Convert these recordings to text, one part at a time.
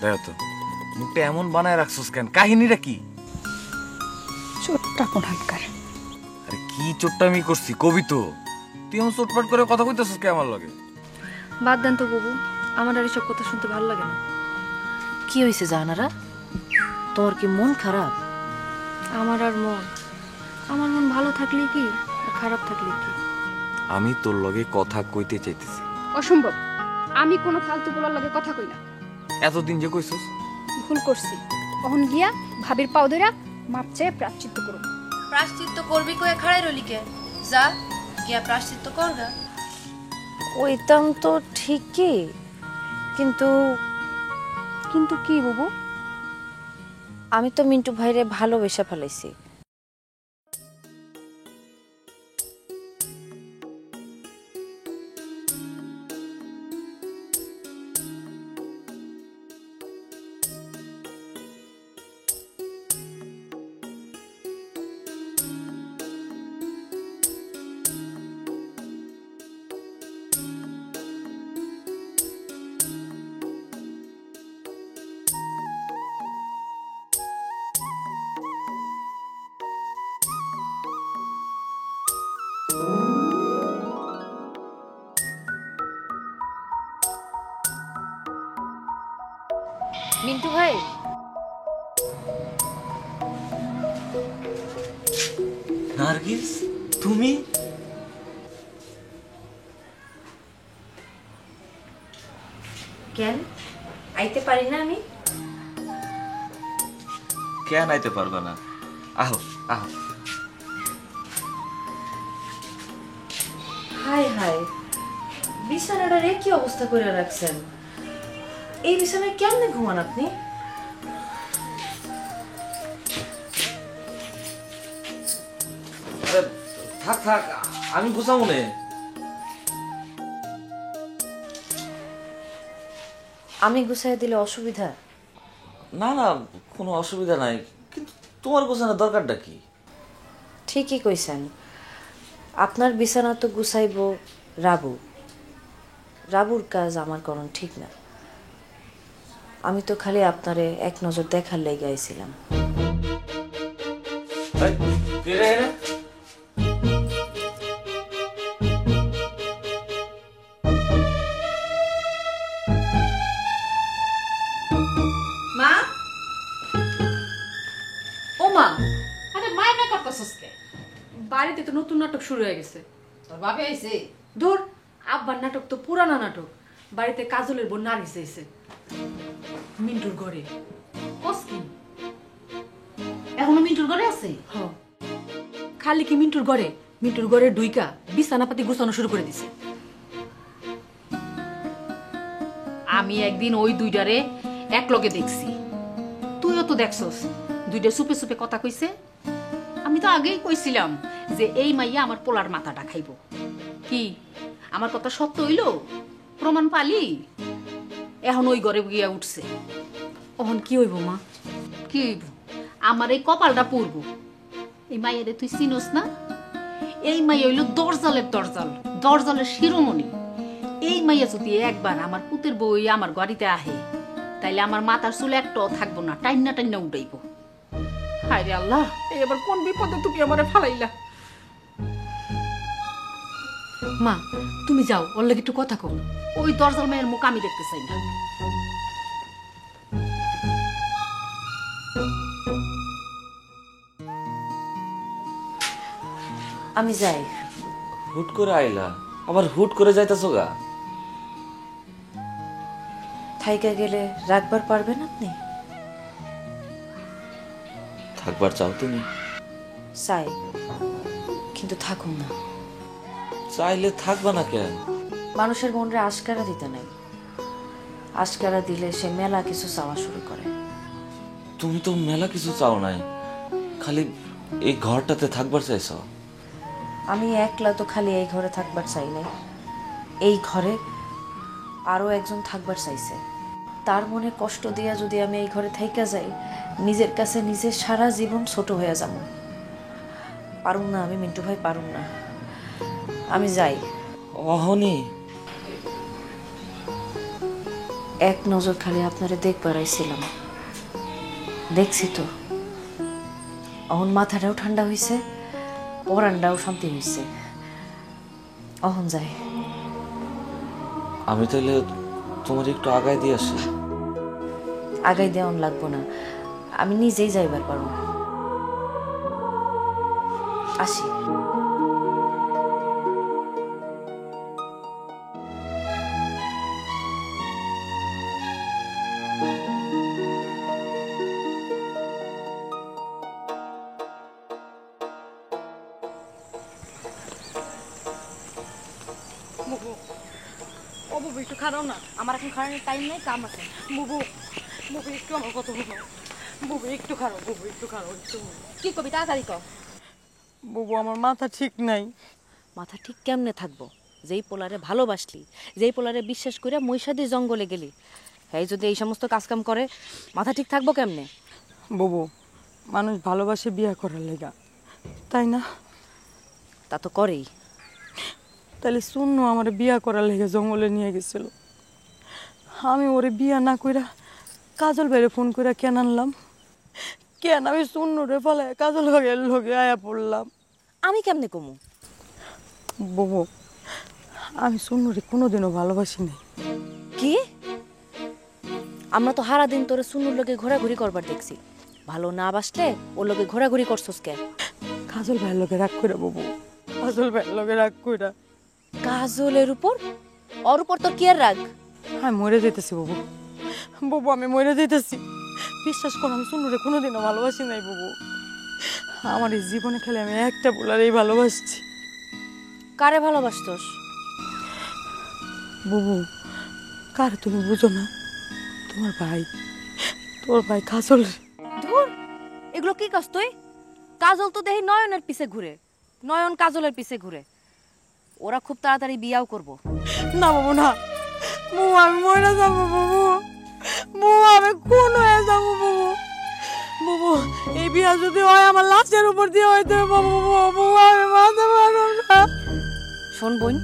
দেখো তো মুখটা এমন বানায় রাখছস কেন? কাহিনীটা কি? চোটটা কোন হালকার? আরে কি চোটটা আমি করছি কবি তো। তুই এমন চোটপাট করে কথা কইতেছস কে আমার লগে? বাদ দেন তো বাবু, আমার আর এসব কথা শুনতে ভালো লাগে না। কি হয়েছে জাহানারা? তোমার কি মন খারাপ? আমার মন ভালো থাকলে কি আর খারাপ থাকলে কি? আমি তোর লগে কথা কইতে চাইতেছি। অসম্ভব, আমি কোনো ফালতু বলার লগে কথা কই না। এতদিন যে কইছস। ভুল করছি, কখন গিয়া ভাবির পাও ধইরা মাপ চেয়ে প্রায়শ্চিত্ত করব। প্রায়শ্চিত্ত করবি কয়ে খাড়াই রইলি কে? যা গিয়া প্রায়শ্চিত্ত করগা। ওইটাম তো ঠিকই, কিন্তু কিন্তু কি বাবু? আমি তো মিন্টু ভাইরে ভালোবেসে ফেলাইছি। মিন্টু ভাই, নার্গিস তুমি? কেন আইতে পারি না আমি? কেন আইতে পারবে না? আহো আহো। হাই হাই, বিছানাটা রে কি অবস্থা করে রাখছেন? এই বিছানায় কেমনে ঘুমান আপনি? থাক থাক, আমি গুছাবো নে। আমি গুছাই দিলে অসুবিধা? না না, কোনো অসুবিধা নাই, কিন্তু তোমার গোছানোর দরকারটা কি? ঠিকই কইছেন, আপনার বিছানা তো গুছাইব রাবু। রাবুর কাজ আমার করণ ঠিক না। আমি তো খালি আপনারে এক নজর দেখার লেগে আইছিলাম। মা, ও মা, আরে মায়ের না করতেছস কে? বাড়িতে তো নতুন নাটক শুরু হয়ে গেছে। তোর বাপে আইছে? ধুর, আব্বার নাটক তো পুরানা নাটক। বাড়িতে কাজলের বোন নার্গিস আইছে মিন্টুর ঘরে। কস কি? এখনো মিন্টুর ঘরে আছে? হ, খালি কি মিন্টুর ঘরে, মিন্টুর ঘরে ডুইকা বিছানাপাতি গুছানো শুরু করে দিছে। আমি একদিন ওই দুইটারে এক লগে দেখছি, তুইও তো দেখছস। দুইটা সুপে সুপে কথা কইছে। আমি তো আগেই কইছিলাম যে এই মাইয়া আমার পোলার মাথাটা খাইব। কি আমার কথা সত্য হইল? প্রমাণ পালি? এখন ওই ঘরে গিয়া উঠছে। ওহন কি হইব মা? কি হইব? আমার এই কপালটা পড়ব। এই মাইয়ারে তুই চিনোস না? এই মাইয়া হইল দরজালের দরজাল, দরজালের শিরোমণি। এই মাইয়া যদি একবার আমার পুতের বউ আমার গাড়িতে আহে, তাইলে আমার মাথার চুল একটাও থাকবো না, টাইনা টাইনা উঠাইব। হায় রে আল্লাহ, এই আবার কোন বিপদে তুমি আমারে ফালাইলা? মা, তুমি যাও, ওর লাগে একটু কথা কও। ওই দরজাল মায়ের মুখ আমি দেখতে চাই না। আমি যাই। হুট করে আইলা, আবার হুট করে যাইতাছো গা? থাইকা গেলে রাখবার পারবেন আপনি? থাকবার চাও তুমি? চাই, কিন্তু থাকুন না। চাইলে থাকবা না কেন? মানুষের মনরে আশকারা দিতে নাই। আশকারা দিলে সে মেলা কিছু চাওয়া শুরু করে। তুমি তো মেলা কিছু চাও নাই, খালি এই ঘরটাতে থাকবার চাইছ। আমি একলা তো খালি এই ঘরে থাকবার চাই নাই, এই ঘরে আরো একজন থাকবার চাইছে। তার মনে কষ্ট দিয়া যদি আমি এই ঘরে থাইকা যাই, নিজের কাছে নিজের সারা জীবন ছোট হয়ে যাব। পারুম না আমি, মিন্টু ভাই, পারুম না। আমি যাই। অহনি এক নজর খালি আপনারে দেখবার আইছিলাম, দেখছি তো অহন মাথাটাও ঠান্ডা হইছে, পরানটাও শান্তি হইছে। অহন যাই। আমি তাহলে তোমার একটু আগায় দিয়ে আসি। আগাই দেওয়ান লাগবো না, আমি নিজেই যাইবার পারবো। আসি। ও বুবু একটু খারাও না, আমার এখন খারানোর টাইম নাই, কাম আছে। বুবু বুবু একটু আমার কথা বলো, বুবু একটু খারাও, বুবু একটু খারাও, একটু। কি কবি তাড়াতাড়ি কও। বুবু আমার মাথা ঠিক নাই। মাথা ঠিক কেমনে থাকবো? যেই পোলারে ভালোবাসলি, যেই পোলারে বিশ্বাস করে মহিষাদি জঙ্গলে গেলি, এই যদি এই সমস্ত কাজকাম করে, মাথা ঠিক থাকবো কেমনে? বুবু মানুষ ভালোবাসে বিয়া করার লেগা, তাই না? তা তো করেই। তাহলে শূন্য আমার বিয়া করার লেগে জঙ্গলে নিয়ে গেছিল। আমি ওরে বিয়া না কইরা কাজল ভাইরে ফোন কইরা কেন আনলাম? কেন আমি শূন্য রে ফেলে কাজল ভাইয়ের লগে আয়া পড়লাম? আমি কেমনে কমু? বুবু আমি শূন্যরে কোনোদিনও ভালোবাসি নাই। কি? আমরা তো হারা দিন তোরে সুনুর লোকে ঘোরাঘুরি করবার দেখছি, ভালো না বাসলে ওর লোকে ঘোরাঘুরি করছস কে? কাজল ভাইয়ের লগে রাগ কইরা বুবু, কাজল ভাইয়ের লগে রাগ কইরা। কাজলের উপর? ওর উপর তোর কি আর রাগ? আমি মরে যেতেছি বুবু, বুবু আমি মরে যেতেছি। বিশ্বাস করো আমি শূন্যরে কোনোদিনও ভালোবাসি নাই বুবু। আমার এই জীবনে খেলে আমি একটা পোলারেই ভালোবাসছি। কারে ভালোবাসতস? বুবু কার তুমি বুঝো না? তোমার ভাই, তোর ভাই কাজল। ধুর, এগুলো কি কাজ তুই? কাজল তো দেখি নয়নের পিছে ঘুরে, নয়ন কাজলের পিছে ঘুরে। ওরা খুব তাড়াতাড়ি বিয়াও করব। না বাবু না, বুবু আমি মরে যাবো বুবু, বুবু আমি কোন হয়ে যাবো বুবু। বুবু এই বিয়া যদি হয় আমার লাশের উপর দিয়ে হইতে হবে বুবু, বুবু আমি মাথা মারব না। শোন বোন,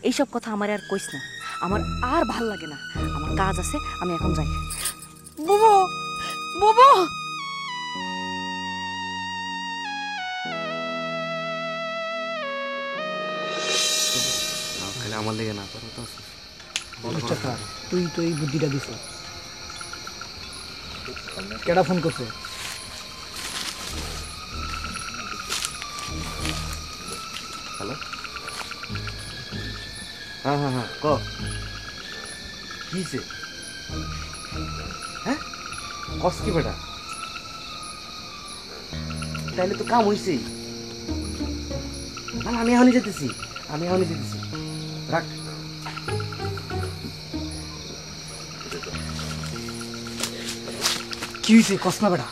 এইসব কথা আমার আর কইস না, আমার আর ভাল লাগে না। আমার কাজ আছে, আমি এখন যাই। বুবু বুবু আমার লেগে না করো তো। তুই তো এই বুদ্ধিটা দিছ। কেডা ফোন করছে? হ্যালো, হ্যাঁ হ্যাঁ হ্যাঁ ক কিছে? হ্যাঁ কস কি বেটা? তাইলে তো কাম হইছে। না আমি এখনই যেতেছি, আমি এখনই যেতেছি, রাখ। কি হয়েছে কস না বেটা?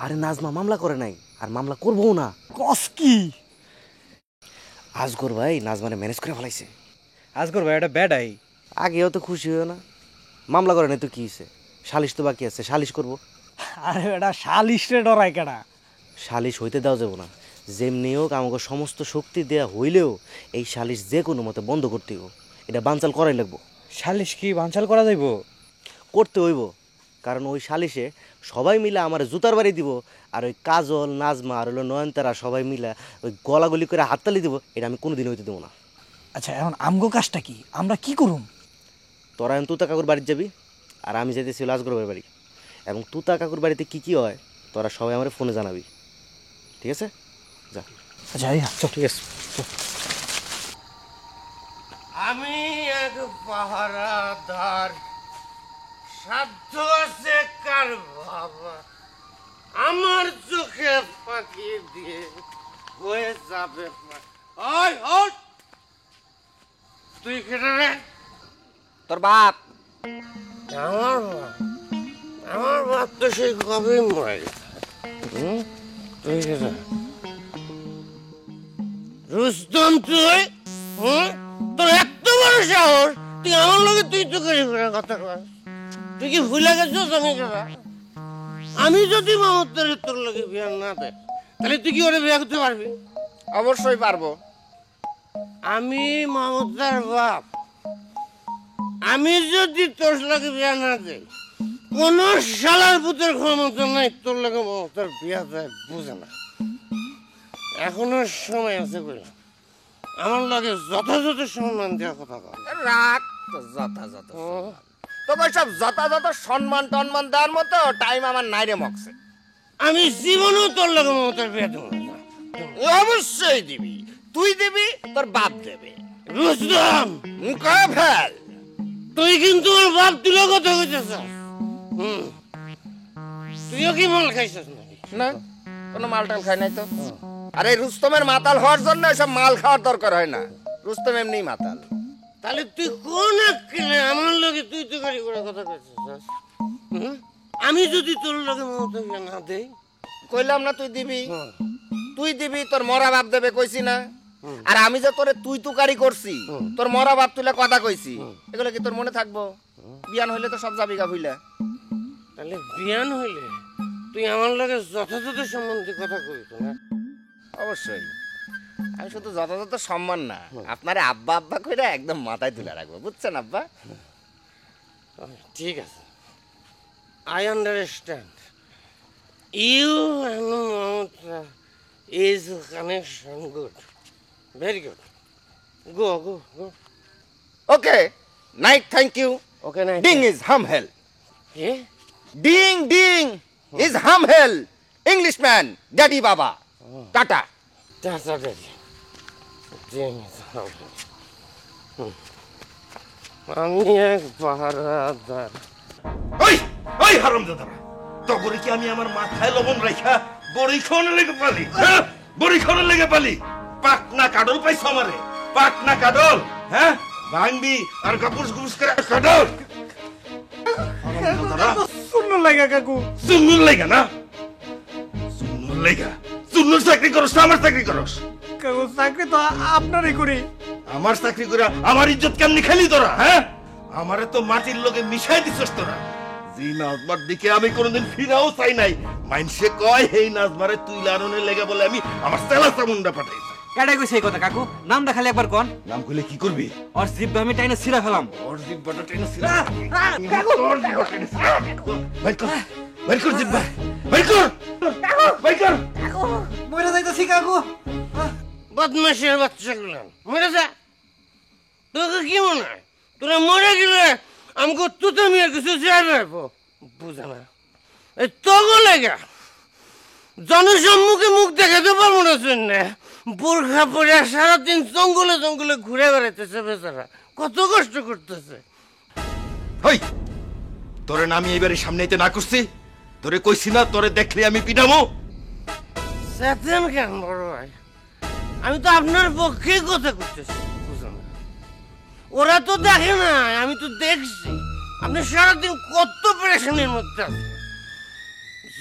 আরে নাজমা মামলা করে নাই, আর মামলা করবো না। কস কি? আজগর ভাই নাজমারে ম্যানেজ করে ফেলাইছে। আজগর ভাই এটা বেডাই। আগেও তো খুশি হইও না, মামলা করে নাই তো কি হয়েছে? সালিশ তো বাকি আছে, সালিশ করবো। আরে বেটা সালিশ রে ডরাই কেডা? সালিশ হইতে দেওয়া যাবো না। যেমনি হোক আমাকে সমস্ত শক্তি দেয়া হইলেও এই সালিশ যে কোনো মতে বন্ধ করতে হইব। এটা বানচাল করাই লাগবো। সালিশ কি বানচাল করা যাইব? করতে হইব, কারণ ওই সালিশে সবাই মিলে আমার জুতার বাড়ি দিব, আর ওই কাজল নাজমা আর হলো নয়নতারা সবাই মিলে ওই গলাগলি করে হাততালি দিব। এটা আমি কোনোদিন হইতে দেবো না। আচ্ছা এখন আমগো কাজটা কি? আমরা কি করুম? তোরা এখন তুতা কাকুর বাড়িতে যাবি, আর আমি যেতেছি লাজগরবের বাড়ি। এবং তুতা কাকুর বাড়িতে কি কি হয় তোরা সবাই আমার ফোনে জানাবি, ঠিক আছে? যা। আচ্ছা চল, ঠিক আছে। আমি এক পাহারাদার, সাধ্য আছে কার বাবা আমার চোখে ফাঁকি দিয়ে হয়ে যাবে। ওই ওঠ, তুই কেটে রে? তোর বাপ। আমার বাপ? আমার বাপ তো সেই কবে মরে গেছে। তুই কেটে? রুস্তম তুই? তোর এত বড় সাহস, তুই আমার লগে তুই তো করে কথা কর? তুই কি ভুলে গেছিস আমি কেটে? আমি যদি মামুদের তোর লগে বিয়ে না দেয়, তাহলে তুই কি ওরে বিয়ে করতে পারবি? অবশ্যই পারবো। আমি মামুদার বাপ, আমি যদি তোর লাগে বিয়া না দেই কোন শালার পুতের ক্ষমতা নাই তোর লাগে মমতার বিয়া দেয় বুঝে না। এখনো সময় আছে বললাম, আমার লাগে যথাযথ সম্মান দেওয়ার কথা কর। রাখ তো যথাযথ তোমার সব যথাযথ সম্মান টন্মান দেওয়ার মতো টাইম আমার নাই রে মকসে। আমি জীবনেও তোর লাগে মমতার বিয়া দেবো না। অবশ্যই দিবি, তুই দিবি, তোর বাপ দেবে। রুস্তম ফেল, তুই কিন্তু আমার বাপ তুলে কথা কইতেছ। তুইও কি মাল খাইছিস নাকি? না, কোনো মাল টাল খাই নাই তো। আরে রুস্তমের মাতাল হওয়ার জন্য এসব মাল খাওয়ার দরকার হয় না, রুস্তম এমনিই মাতাল। তাহলে তুই কোন আক্কেলে আমার লগে তুই তো গাড়ি করে কথা কইছিস? আমি যদি তোর লগে মমতা বিয়া না দেই? কইলাম না তুই দিবি, তুই দিবি, তোর মরা বাপ দেবে কইছি না? আর আমি যে তোরে তুই তুকারি করছি, তোর মরা বাপ তুলে কথা কইছি, এগুলো কি তোর মনে থাকবো? বিয়ান হইলে তো সব যাবি গা ভুইলা। তাহলে বিয়ান হইলে তুই আমার লগে যথাযথ সম্বন্ধে কথা কইতো না? অবশ্যই, আমি শুধু যথাযথ সম্মান না, আপনারে আব্বা আব্বা কইরা একদম মাথায় তুলে রাখবো, বুঝছেন আব্বা? ঠিক আছে, I understand you and Mamata is connection good, very good. Go. Okay, night, thank you. Okay, night. Ding is hum hell. Yeah? Ding is hum hell. Englishman, Daddy Baba. Tata. Tata Daddy. Ding is hum hell. আমি এক পাহারাদার। ওই হারামজাদারা, তগরে কি আমি আমার মাথায় লবণ রাখা বড়ি খাওয়ানোর লেগে পালি? হ্যাঁ, বড়ি খাওয়ানোর লেগে পালি? পাকনা কাডল পাইছো আমারে, পাকনা কাডল। হ্যাঁ, ভাঙবি আর কাপুস কুপুস করে কাডল। সুন্নুর লাগা কাকু, সুন্নুর লাগা না? সুন্নুর লাগা? সুন্নুর চাকরি করস না আমার চাকরি করস? কাকু চাকরি তো আপনারই করি। আমার চাকরি করে আমার ইজ্জত কেমনি খেলি তোরা? হ্যাঁ, আমারে তো মাটির লগে মিশাই দিছস তোরা। জি নাজমার দিকে আমি কোনোদিন ফিরাও চাই নাই। মাইনসে কয় হেই নাজমারে তুই লারনের লেগে বলে আমি আমার তেলা চামুন্ডা পাঠাইছি। কেডা কইছে এই কথা কাকু? নামটা খালি একবার কোন। নাম কইলে কি করবি? ওর জিব্বা আমি টাইনা ছিঁড়া ফেলাম। ওর জিব্বাটা টাইনা ছিঁড়া? কাকু ওর জিব্বা টাইনা ছিঁড়া। বাইর কর জিব্বা। বাইর কর। কাকু মরে যাইতাছি কাকু। বদমাশের বাচ্চাগুলো মরে যা। তোকে কি মনে হয় তোরা মরে গেলে আমাকে তুতামি আর কিছু যাবে? বুঝা না, এই তগো লেগা জনসম্মুখে মুখ দেখাতে পারবো না। শুনে বোরখা পরে সারাদিন জঙ্গলে জঙ্গলে ঘুরে বেড়াইতেছে বেচারা, কত কষ্ট করতেছে। হই, তোরে না আমি এইবারে সামনে আইতে না করছি? তোরে কইছি না তোরে দেখলে আমি পিটামো? সেতেন কেন বড় ভাই? আমি তো আপনার পক্ষে কথা করতেছি, বুঝো না? ওরা তো দেখে না, আমি তো দেখছি আপনি সারাদিন কত পেরেশানির মধ্যে আছেন।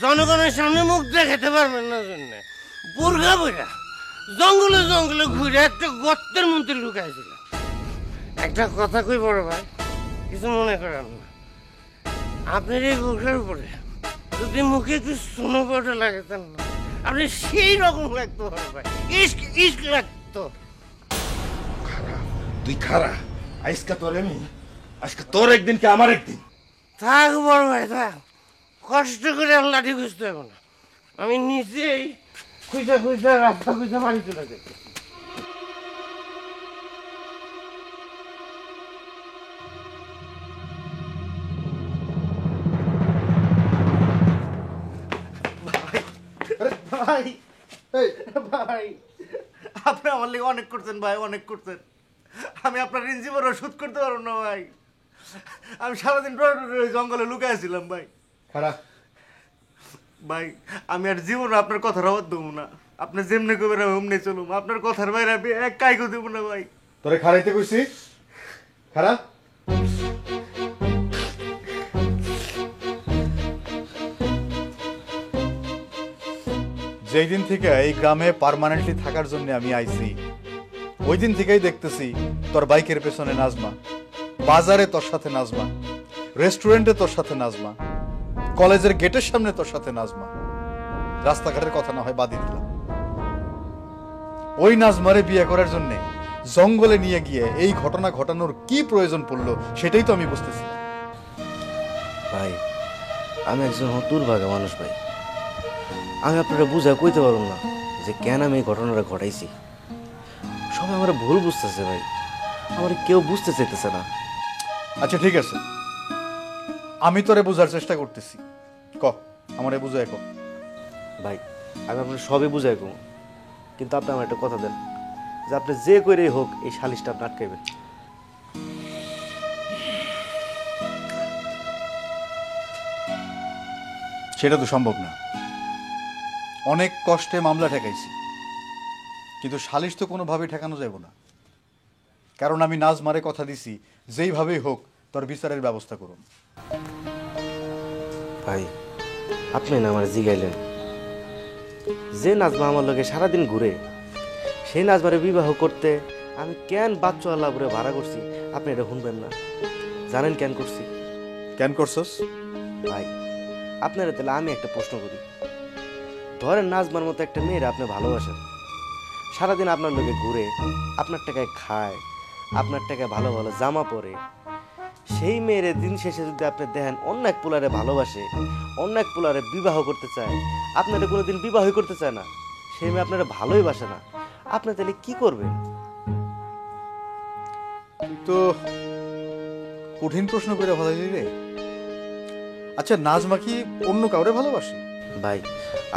জনগণের সামনে মুখ দেখাতে পারবেন না জন্য বোরখা পরে জঙ্গলে জঙ্গলে ঘুরে একটা গর্তের মধ্যে লুকাইছিল। একটা কথা কই বড় ভাই, কিছু মনে করেন না। আপনার এই বোরখার উপরে যদি মুখে একটু সোনো পাউডার লাগাতেন না, আপনি সেই রকম লাগতো বড় ভাই, ইস্ক ইস্ক লাগতো। তুই খারা, আজকে তোর আমি, আজকে তোর একদিন কি আমার একদিন। থাক বড় ভাই থাক, কষ্ট করে আর লাঠি খুঁজতে হবে না। আমি নিজেই খুঁজে রাস্তা খুঁজে বাড়ি চলে যাই। ভাই ভাই আপনি আমার লেগে অনেক করছেন ভাই, অনেক করছেন। আমি আপনার ঋণ জীবন শোধ করতে পারবো না ভাই। আমি সারাদিন জঙ্গলে লুকাইছিলাম ভাই। খারাপ ভাই, আমি আর জীবন আপনার কথার অবাদ দেবো না। আপনি যেমনি করবেন আমি অমনি চলুম, আপনার কথার বাইরে আমি এক কাইকো দেবো না ভাই। তোরে খারাইতে কইছি? খারাপ যেই দিন থেকে এই গ্রামে পার্মানেন্টলি থাকার জন্য আমি আইছি, ওই দিন থেকেই দেখতেছি তোর বাইকের পেছনে নাজমা, বাজারে তোর সাথে নাজমা, রেস্টুরেন্টে তোর সাথে নাজমা, কলেজের গেটের সামনে তোর সাথে নাজমা। রাস্তাঘাটের কথা না হয় বাদই দিলাম, ওই নাজমারে বিয়ে করার জন্য জঙ্গলে নিয়ে গিয়ে এই ঘটনা ঘটানোর কি প্রয়োজন পড়লো সেটাই তো আমি বুঝতেছি না। ভাই আমি একজন দুর্ভাগা মানুষ ভাই, আমি আপনারা বুঝা কইতে পারব না যে কেন আমি এই ঘটনাটা ঘটাইছি। সবাই আমার ভুল বুঝতেছে ভাই, আমার কেউ বুঝতে চাইতেছে না। আচ্ছা ঠিক আছে, আমি তোরে বোঝার চেষ্টা করতেছি, ক আমারে বুঝাই ক। ভাই আমি আপনার সবই বুঝাই কম, কিন্তু আপনি আমার একটা কথা দেন যে আপনি যে করেই হোক এই সালিশটা আপনি আটকাইবেন। সেটা তো সম্ভব না, অনেক কষ্টে মামলা ঠেকাইছি, কিন্তু সালিশ তো কোনোভাবে ঠেকানো যাব না, কারণ আমি নাজমারে কথা দিছি যেইভাবেই হোক তোর বিচারের ব্যবস্থা করুন। ভাই আপনি না আমার জিগাইলেন যে নাজমা আমার লগে সারাদিন ঘুরে, সেই নাজমারে বিবাহ করতে আমি কেন বাচ্চা আল্লাহ করে ভাড়া করছি, আপনি এটা শুনবেন না? জানেন কেন করছি? কেন করছস? ভাই আপনারা তাহলে আমি একটা প্রশ্ন করি, ধরেন নাজমার মতো একটা মেয়েরা আপনি ভালোবাসেন, সারাদিন আপনার লোকে ঘুরে, আপনার টাকায় খায়, আপনার টাকায় ভালো ভালো জামা পরে, সেই মেয়ের দিন শেষে যদি আপনি দেখেন অন্য এক পোলারে ভালোবাসে, অন্য এক পোলারে বিবাহ করতে চায়, আপনারা কোনোদিন বিবাহই করতে চায় না, সেই মেয়ে আপনারা ভালোই বাসে না, আপনি তাহলে কি করবেন? তো কঠিন প্রশ্ন করে ভালোই রে। আচ্ছা নাজমা কি অন্য কাউরে ভালোবাসে? ভাই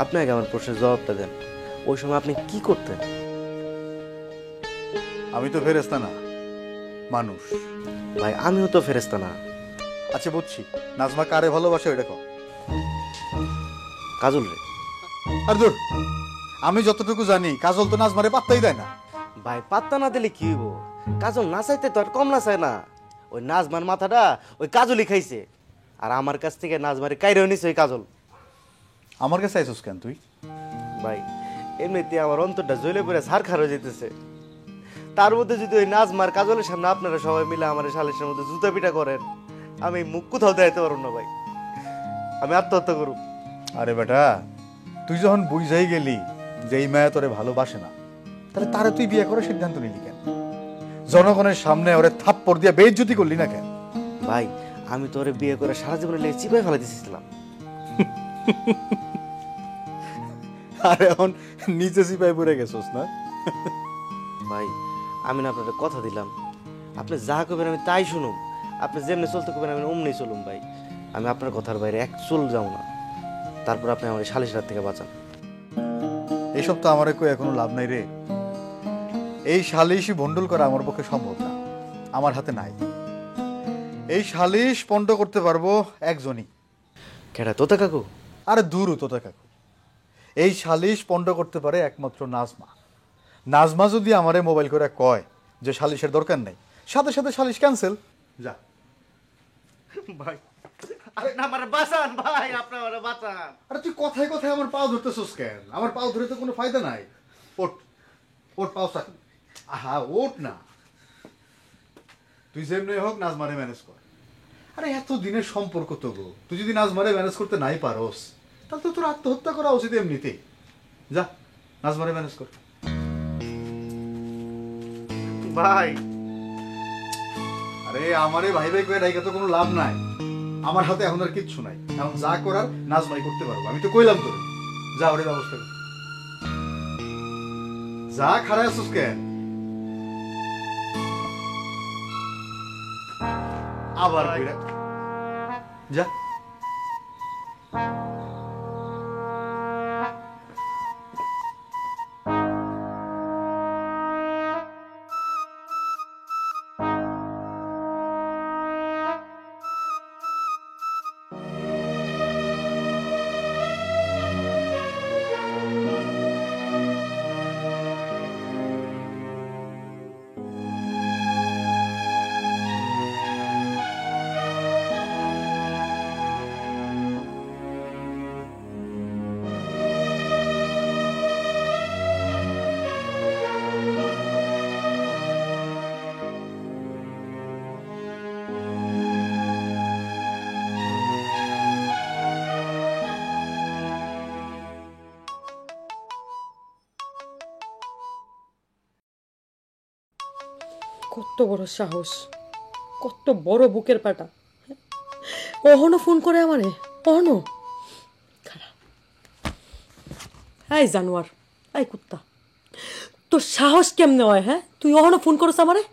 আপনি আগে আমার প্রশ্নের জবাবটা দেন, ওই সময় আপনি কি করতেন? আমি তো ফেরেশতা না, মানুষ। ভাই আমিও তো ফেরেশতা না। আচ্ছা বুঝছি, নাজমা কারে ভালোবাসে ওইটা কও। কাজল রে। আর দূর, আমি যতটুকু জানি কাজল তো নাজমারে পাত্তাই দেয় না। ভাই পাত্তা না দিলে কি হইব? কাজল না চাইতে তো আর কম না চায় না, ওই নাজমার মাথাটা ওই কাজলই খাইছে, আর আমার কাছ থেকে নাজমারে কাইরেও নিছে ওই কাজল। আমার কাছে আইছস কেন তুই? ভাই এমনিতে আমার অন্তরটা জ্বলে পড়ে ছারখার হয়ে যেতেছে, তার মধ্যে যদি ওই নাজমার কাজলের সামনে আপনারা সবাই মিলে আমার সালিশের মধ্যে জুতা পিটা করেন, আমি মুখ কোথাও দেখাইতে পারব না ভাই, আমি আত্মহত্যা করব। আরে বেটা, তুই যখন বুঝাই গেলি যে এই মায়া তোরে ভালোবাসে না, তাহলে তারে তুই বিয়ে করার সিদ্ধান্ত নিলি কেন? জনগণের সামনে ওরে থাপ্পড় দিয়ে বেইজ্জতি করলি না কেন? ভাই আমি তো ওরে বিয়ে করে সারা জীবনে লেগে চিপাই ফেলা দিয়েছিলাম। আর এখন নিচে চিপাই পড়ে গেছস না? ভাই আমি না আপনার কথা দিলাম, আপনি যা করবেন আমি তাই শুনুম, আপনি যেমনি চলতে করবেন আমি অমনি চলুম। ভাই আমি আপনার কথার বাইরে এক চুল যাব না, তারপর আপনি আমার সালিশ রাত থেকে বাঁচান। এইসব তো আমার কই এখনো লাভ নাই রে। এই সালিশ ভন্ডুল করা আমার পক্ষে সম্ভব না, আমার হাতে নাই। এই সালিশ পণ্ড করতে পারবো একজনই। কেডা? তোতা কাকু? আরে দূরও তোতা কাকু। এই সালিশ পণ্ড করতে পারে একমাত্র নাজমা। নাজমা যদি আমারে মোবাইল করে কয় যে সালিশের দরকার নেই, সাথে সাথে সালিশ ক্যান্সেল। যা ভাই, আরে না মানে বাঁচান ভাই, আপনি আমারে বাঁচান। আরে তুই কথায় কথায় আমার পাও ধরতেছস কেন? আমার পাও ধরে তো কোনো ফায়দা নাই। ওঠ ওঠ, পাও সাক। আহা ওঠ না, তুই যেমনি হোক নাজমারে ম্যানেজ কর। আরে এত দিনের সম্পর্ক তো গো, তুই যদি নাজমারে ম্যানেজ করতে নাই পারোস, তাহলে তো তোর আত্মহত্যা করা উচিত এমনিতে। যা নাজমারে ম্যানেজ কর। ভাই আরে আমারে ভাই ভাই কয়ে ডাইকা তো কোনো লাভ নাই, আমার হাতে এখন আর কিচ্ছু নাই। এখন যা করার নাজমাই করতে পারবো, আমি তো কইলাম তোর। যা ওরে ব্যবস্থা কর। যা, খারাপ আছিস কেন? আবার কইরা যা। কত বড় সাহস, কত বড় বুকের পাটা। অহনো ফোন করে আমারে, অহনো খারাপ। এই জানোয়ার, এই কুত্তা, তোর সাহস কেমনে হয়? হ্যাঁ, তুই অহনো ফোন করছ আমারে?